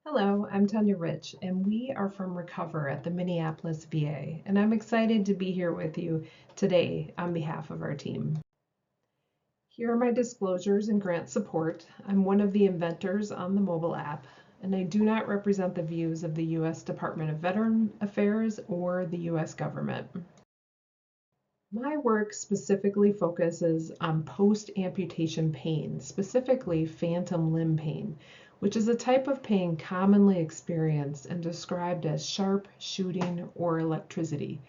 Hello, I'm Tonya Rich, and we are from Recover at the Minneapolis VA, and I'm excited to be here with you today on behalf of our team. Here are my disclosures and grant support. I'm one of the inventors on the mobile app, and I do not represent the views of the U.S. Department of Veteran Affairs or the U.S. government. My work specifically focuses on post-amputation pain, specifically phantom limb pain, which is a type of pain commonly experienced and described as sharp, shooting, or electricity.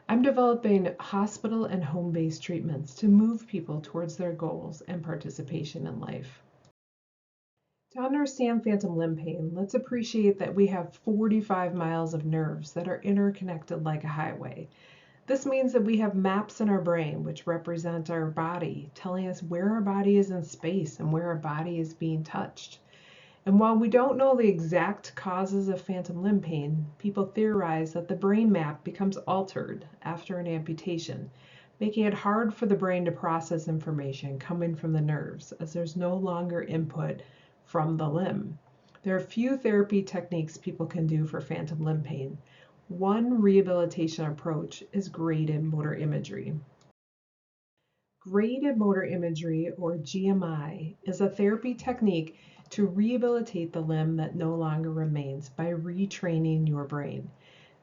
I'm developing hospital and home-based treatments to move people towards their goals and participation in life. To understand phantom limb pain, let's appreciate that we have 45 miles of nerves that are interconnected like a highway. This means that we have maps in our brain which represent our body, telling us where our body is in space and where our body is being touched. And while we don't know the exact causes of phantom limb pain, people theorize that the brain map becomes altered after an amputation, making it hard for the brain to process information coming from the nerves, as there's no longer input from the limb. There are few therapy techniques people can do for phantom limb pain. One rehabilitation approach is graded motor imagery. Graded motor imagery, or GMI, is a therapy technique to rehabilitate the limb that no longer remains by retraining your brain.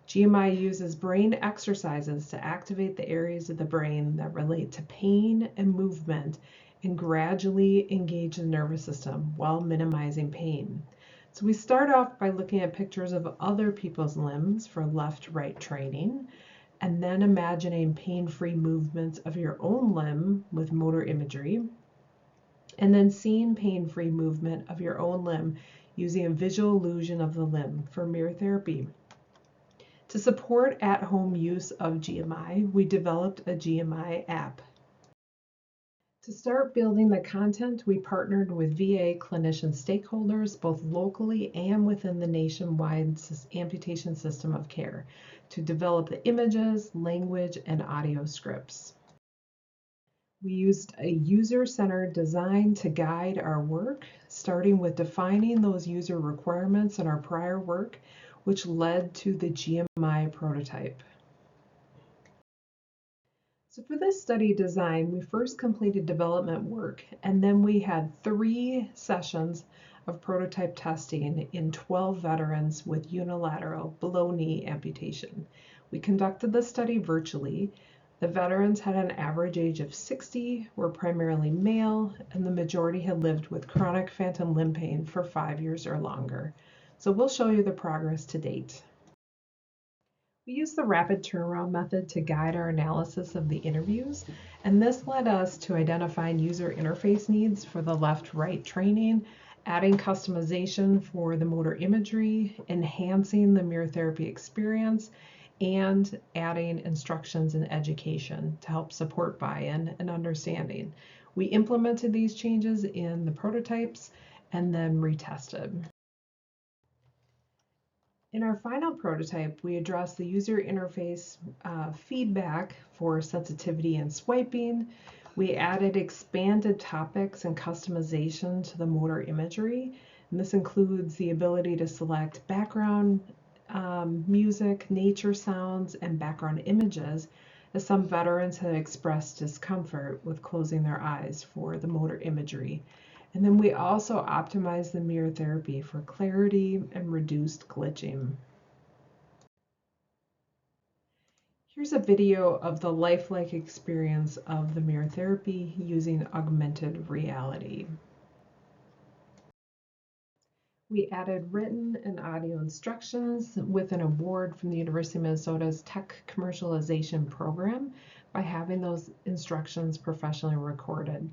GMI uses brain exercises to activate the areas of the brain that relate to pain and movement and gradually engage the nervous system while minimizing pain. So we start off by looking at pictures of other people's limbs for left-right training, and then imagining pain-free movements of your own limb with motor imagery, and then seeing pain-free movement of your own limb using a visual illusion of the limb for mirror therapy. To support at-home use of GMI, we developed a GMI app. To start building the content, we partnered with VA clinician stakeholders, both locally and within the nationwide amputation system of care, to develop the images, language, and audio scripts. We used a user-centered design to guide our work, starting with defining those user requirements in our prior work, which led to the GMI prototype. So for this study design, we first completed development work, and then we had 3 sessions of prototype testing in 12 veterans with unilateral below-knee amputation. We conducted the study virtually. The veterans had an average age of 60, were primarily male, and the majority had lived with chronic phantom limb pain for 5 years or longer. So we'll show you the progress to date. We used the rapid turnaround method to guide our analysis of the interviews, and this led us to identifying user interface needs for the left-right training, adding customization for the motor imagery, enhancing the mirror therapy experience, and adding instructions and education to help support buy-in and understanding. We implemented these changes in the prototypes and then retested. In our final prototype, we addressed the user interface feedback for sensitivity and swiping. We added expanded topics and customization to the motor imagery, and this includes the ability to select background music, nature sounds, and background images, as some veterans had expressed discomfort with closing their eyes for the motor imagery. And then we also optimized the mirror therapy for clarity and reduced glitching. Here's a video of the lifelike experience of the mirror therapy using augmented reality. We added written and audio instructions with an award from the University of Minnesota's Tech Commercialization Program by having those instructions professionally recorded.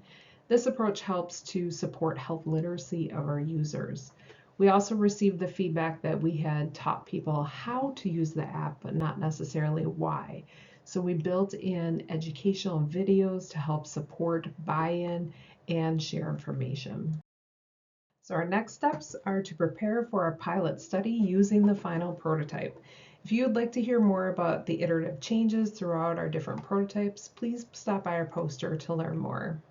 This approach helps to support health literacy of our users. We also received the feedback that we had taught people how to use the app, but not necessarily why. So we built in educational videos to help support buy-in and share information. So our next steps are to prepare for our pilot study using the final prototype. If you would like to hear more about the iterative changes throughout our different prototypes, please stop by our poster to learn more.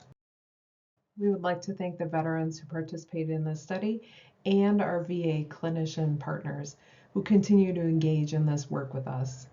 We would like to thank the veterans who participated in this study and our VA clinician partners who continue to engage in this work with us.